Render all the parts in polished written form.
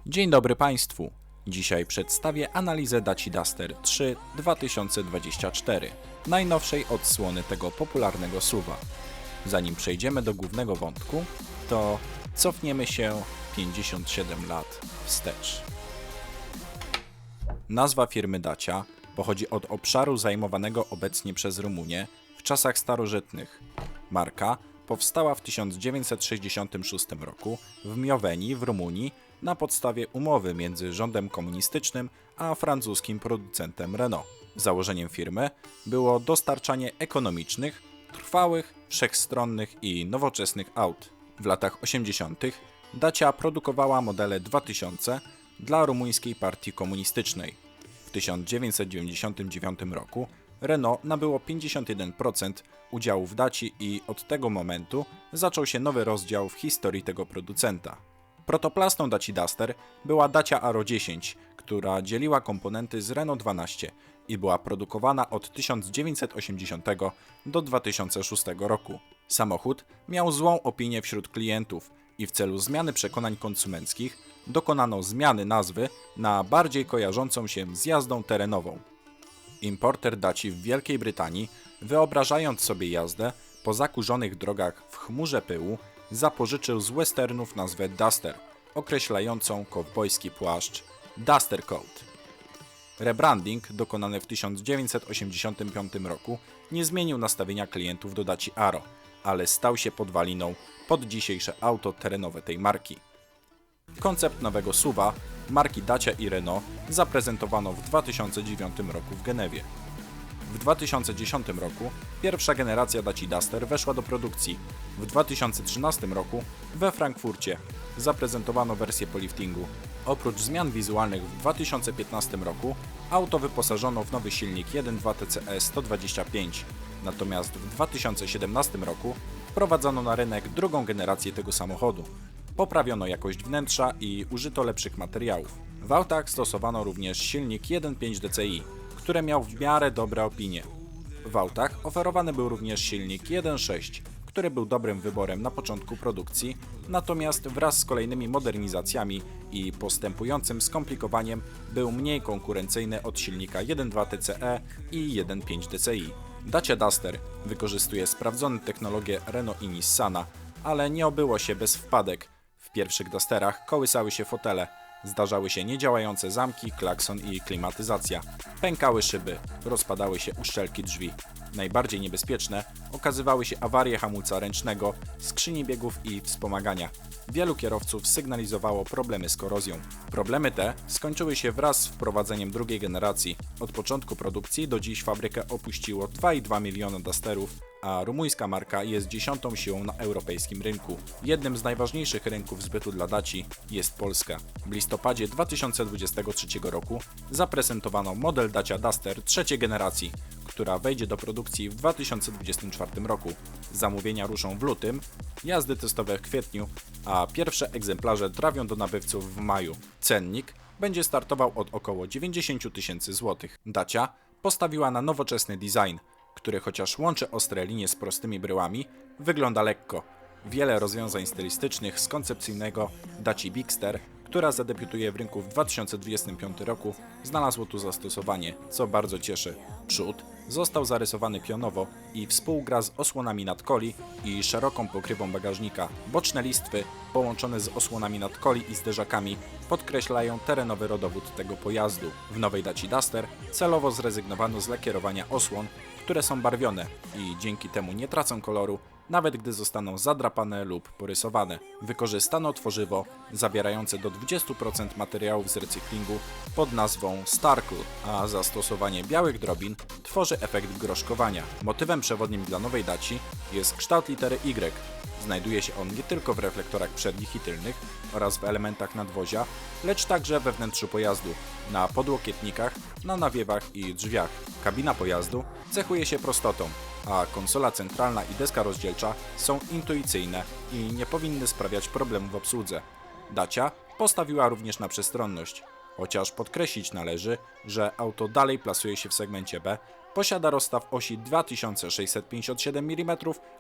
Dzień dobry Państwu. Dzisiaj przedstawię analizę Daci Duster 3 2024, najnowszej odsłony tego popularnego SUV-a. Zanim przejdziemy do głównego wątku, to cofniemy się 57 lat wstecz. Nazwa firmy Dacia pochodzi od obszaru zajmowanego obecnie przez Rumunię w czasach starożytnych. Marka powstała w 1966 roku w Miovenii w Rumunii na podstawie umowy między rządem komunistycznym a francuskim producentem Renault. Założeniem firmy było dostarczanie ekonomicznych, trwałych, wszechstronnych i nowoczesnych aut. W latach 80. Dacia produkowała modele 2000 dla rumuńskiej partii komunistycznej. W 1999 roku Renault nabyło 51% udziału w Daci i od tego momentu zaczął się nowy rozdział w historii tego producenta. Protoplastą Daci Duster była Dacia Aro 10, która dzieliła komponenty z Renault 12 i była produkowana od 1980 do 2006 roku. Samochód miał złą opinię wśród klientów i w celu zmiany przekonań konsumenckich dokonano zmiany nazwy na bardziej kojarzącą się z jazdą terenową. Importer Daci w Wielkiej Brytanii, wyobrażając sobie jazdę po zakurzonych drogach w chmurze pyłu, zapożyczył z westernów nazwę Duster, określającą kowbojski płaszcz Duster Coat. Rebranding dokonany w 1985 roku nie zmienił nastawienia klientów do Daci Aro, ale stał się podwaliną pod dzisiejsze auto terenowe tej marki. Koncept nowego SUV-a marki Dacia i Renault zaprezentowano w 2009 roku w Genewie. W 2010 roku pierwsza generacja Daci Duster weszła do produkcji. W 2013 roku we Frankfurcie zaprezentowano wersję po liftingu. Oprócz zmian wizualnych w 2015 roku auto wyposażono w nowy silnik 1.2 TCE 125, natomiast w 2017 roku wprowadzono na rynek drugą generację tego samochodu. Poprawiono jakość wnętrza i użyto lepszych materiałów. W autach stosowano również silnik 1.5 DCI, który miał w miarę dobre opinie. W autach oferowany był również silnik 1.6, który był dobrym wyborem na początku produkcji, natomiast wraz z kolejnymi modernizacjami i postępującym skomplikowaniem był mniej konkurencyjny od silnika 1.2 TCE i 1.5 DCI. Dacia Duster wykorzystuje sprawdzone technologie Renault i Nissana, ale nie obyło się bez wpadek. W pierwszych Dusterach kołysały się fotele, zdarzały się niedziałające zamki, klakson i klimatyzacja. Pękały szyby, rozpadały się uszczelki drzwi. Najbardziej niebezpieczne okazywały się awarie hamulca ręcznego, skrzyni biegów i wspomagania. Wielu kierowców sygnalizowało problemy z korozją. Problemy te skończyły się wraz z wprowadzeniem drugiej generacji. Od początku produkcji do dziś fabrykę opuściło 2,2 miliona Dusterów, a rumuńska marka jest 10. siłą na europejskim rynku. Jednym z najważniejszych rynków zbytu dla Daci jest Polska. W listopadzie 2023 roku zaprezentowano model Dacia Duster trzeciej generacji, która wejdzie do produkcji w 2024 roku. Zamówienia ruszą w lutym, jazdy testowe w kwietniu, a pierwsze egzemplarze trafią do nabywców w maju. Cennik będzie startował od około 90 tysięcy złotych. Dacia postawiła na nowoczesny design, który chociaż łączy ostre linie z prostymi bryłami, wygląda lekko. Wiele rozwiązań stylistycznych z koncepcyjnego Daci Bigster, która zadebiutuje w rynku w 2025 roku, znalazło tu zastosowanie, co bardzo cieszy. Przód został zarysowany pionowo i współgra z osłonami nadkoli i szeroką pokrywą bagażnika. Boczne listwy, połączone z osłonami nadkoli i zderzakami, podkreślają terenowy rodowód tego pojazdu. W nowej Daci Duster celowo zrezygnowano z lakierowania osłon, które są barwione i dzięki temu nie tracą koloru, nawet gdy zostaną zadrapane lub porysowane. Wykorzystano tworzywo zawierające do 20% materiałów z recyklingu pod nazwą Starkle, a zastosowanie białych drobin tworzy efekt groszkowania. Motywem przewodnim dla nowej Daci jest kształt litery Y. Znajduje się on nie tylko w reflektorach przednich i tylnych oraz w elementach nadwozia, lecz także we wnętrzu pojazdu, na podłokietnikach, na nawiewach i drzwiach. Kabina pojazdu cechuje się prostotą, a konsola centralna i deska rozdzielcza są intuicyjne i nie powinny sprawiać problemów w obsłudze. Dacia postawiła również na przestronność. Chociaż podkreślić należy, że auto dalej plasuje się w segmencie B, posiada rozstaw osi 2657 mm,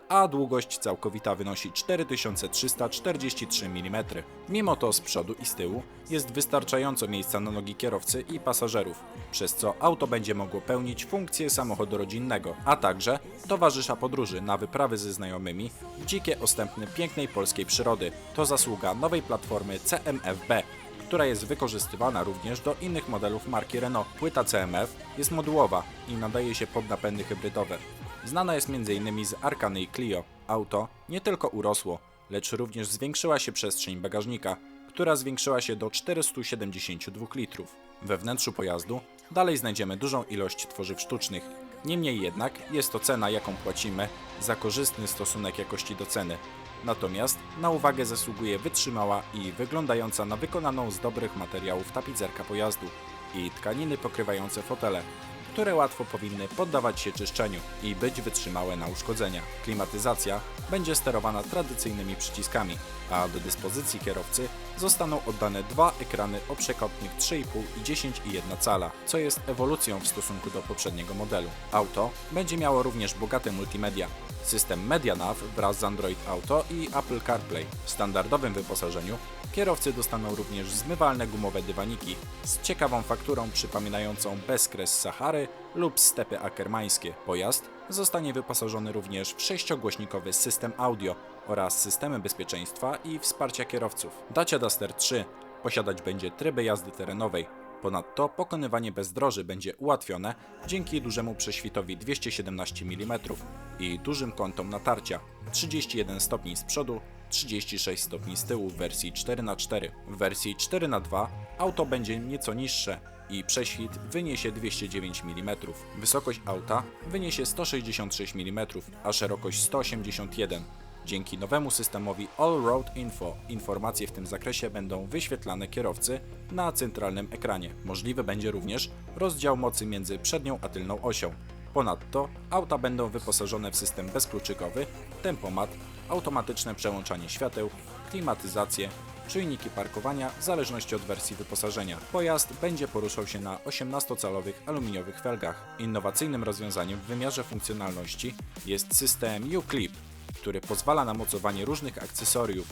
a długość całkowita wynosi 4343 mm. Mimo to z przodu i z tyłu jest wystarczająco miejsca na nogi kierowcy i pasażerów, przez co auto będzie mogło pełnić funkcję samochodu rodzinnego, a także towarzysza podróży na wyprawy ze znajomymi w dzikie ostępy pięknej polskiej przyrody. To zasługa nowej platformy CMF-B, która jest wykorzystywana również do innych modelów marki Renault. Płyta CMF jest modułowa i nadaje się pod napędy hybrydowe. Znana jest m.in. z Arkany i Clio. Auto nie tylko urosło, lecz również zwiększyła się przestrzeń bagażnika, która zwiększyła się do 472 litrów. We wnętrzu pojazdu dalej znajdziemy dużą ilość tworzyw sztucznych. Niemniej jednak jest to cena, jaką płacimy za korzystny stosunek jakości do ceny. Natomiast na uwagę zasługuje wytrzymała i wyglądająca na wykonaną z dobrych materiałów tapicerka pojazdu i tkaniny pokrywające fotele, które łatwo powinny poddawać się czyszczeniu i być wytrzymałe na uszkodzenia. Klimatyzacja będzie sterowana tradycyjnymi przyciskami, a do dyspozycji kierowcy zostaną oddane dwa ekrany o przekątnych 3,5 i 10,1 cala, co jest ewolucją w stosunku do poprzedniego modelu. Auto będzie miało również bogate multimedia, system MediaNav wraz z Android Auto i Apple CarPlay. W standardowym wyposażeniu kierowcy dostaną również zmywalne gumowe dywaniki z ciekawą fakturą przypominającą bezkres Sahary lub stepy akermańskie. Pojazd zostanie wyposażony również w 6-głośnikowy system audio oraz systemy bezpieczeństwa i wsparcia kierowców. Dacia Duster 3 posiadać będzie tryby jazdy terenowej. Ponadto pokonywanie bezdroży będzie ułatwione dzięki dużemu prześwitowi 217 mm i dużym kątom natarcia 31 stopni z przodu, 36 stopni z tyłu w wersji 4x4. W wersji 4x2 auto będzie nieco niższe i prześwit wyniesie 209 mm. Wysokość auta wyniesie 166 mm, a szerokość 181 mm. Dzięki nowemu systemowi All Road Info informacje w tym zakresie będą wyświetlane kierowcy na centralnym ekranie. Możliwy będzie również rozdział mocy między przednią a tylną osią. Ponadto auta będą wyposażone w system bezkluczykowy, tempomat, automatyczne przełączanie świateł, klimatyzację, czujniki parkowania w zależności od wersji wyposażenia. Pojazd będzie poruszał się na 18-calowych aluminiowych felgach. Innowacyjnym rozwiązaniem w wymiarze funkcjonalności jest system U-Clip, który pozwala na mocowanie różnych akcesoriów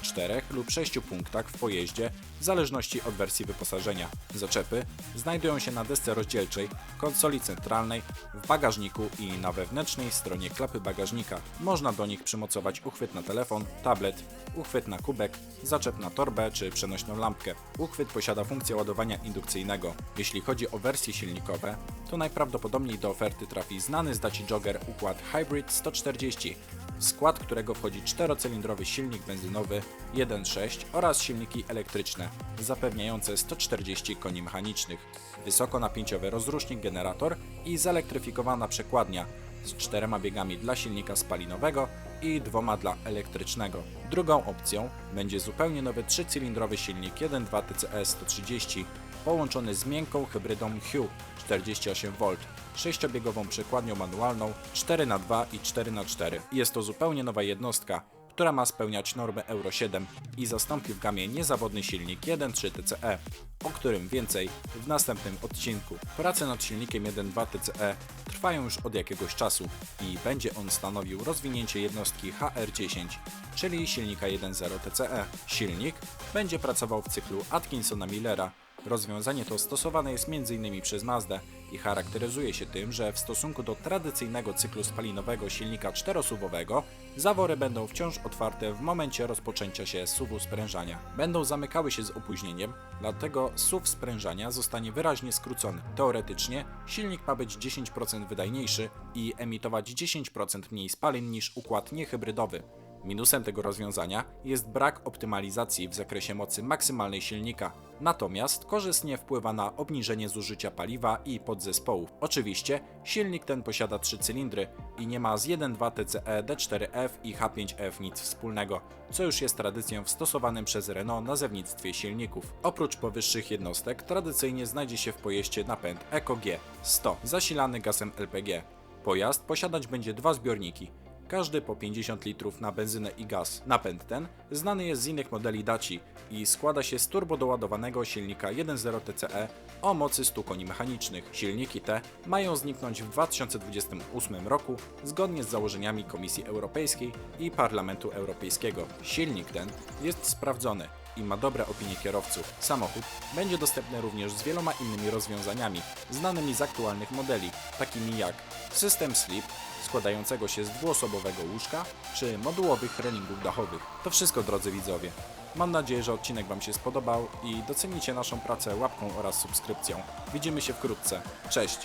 w 4 lub 6 punktach w pojeździe w zależności od wersji wyposażenia. Zaczepy znajdują się na desce rozdzielczej, konsoli centralnej, w bagażniku i na wewnętrznej stronie klapy bagażnika. Można do nich przymocować uchwyt na telefon, tablet, uchwyt na kubek, zaczep na torbę czy przenośną lampkę. Uchwyt posiada funkcję ładowania indukcyjnego. Jeśli chodzi o wersje silnikowe, to najprawdopodobniej do oferty trafi znany z Daci Jogger układ Hybrid 140, w skład którego wchodzi 4-cylindrowy silnik benzynowy 1.6 oraz silniki elektryczne zapewniające 140 koni mechanicznych, wysokonapięciowy rozrusznik generator i zelektryfikowana przekładnia z 4 biegami dla silnika spalinowego i 2 dla elektrycznego. Drugą opcją będzie zupełnie nowy 3-cylindrowy silnik 1.2 TCE 130 połączony z miękką hybrydą Hue 48V, 6-biegową przekładnią manualną 4x2 i 4x4. Jest to zupełnie nowa jednostka, która ma spełniać normy Euro 7 i zastąpi w gamie niezawodny silnik 1.3 TCE, o którym więcej w następnym odcinku. Prace nad silnikiem 1.2 TCE trwają już od jakiegoś czasu i będzie on stanowił rozwinięcie jednostki HR10, czyli silnika 1.0 TCE. Silnik będzie pracował w cyklu Atkinsona-Millera. Rozwiązanie to stosowane jest m.in. przez Mazdę i charakteryzuje się tym, że w stosunku do tradycyjnego cyklu spalinowego silnika 4-suwowego zawory będą wciąż otwarte w momencie rozpoczęcia się suwu sprężania. Będą zamykały się z opóźnieniem, dlatego suw sprężania zostanie wyraźnie skrócony. Teoretycznie silnik ma być 10% wydajniejszy i emitować 10% mniej spalin niż układ niehybrydowy. Minusem tego rozwiązania jest brak optymalizacji w zakresie mocy maksymalnej silnika, natomiast korzystnie wpływa na obniżenie zużycia paliwa i podzespołów. Oczywiście silnik ten posiada 3 cylindry i nie ma z 1.2 TCE, D4F i H5F nic wspólnego, co już jest tradycją w stosowanym przez Renault nazewnictwie silników. Oprócz powyższych jednostek tradycyjnie znajdzie się w pojeździe napęd EcoG 100 zasilany gazem LPG. Pojazd posiadać będzie 2 zbiorniki, każdy po 50 litrów na benzynę i gaz. Napęd ten znany jest z innych modeli Daci i składa się z turbodoładowanego silnika 1.0 TCE o mocy 100 koni mechanicznych. Silniki te mają zniknąć w 2028 roku zgodnie z założeniami Komisji Europejskiej i Parlamentu Europejskiego. Silnik ten jest sprawdzony i ma dobre opinie kierowców. Samochód będzie dostępny również z wieloma innymi rozwiązaniami znanymi z aktualnych modeli, takimi jak system Sleep, składającego się z dwuosobowego łóżka, czy modułowych treningów dachowych. To wszystko, drodzy widzowie. Mam nadzieję, że odcinek Wam się spodobał i docenicie naszą pracę łapką oraz subskrypcją. Widzimy się wkrótce. Cześć!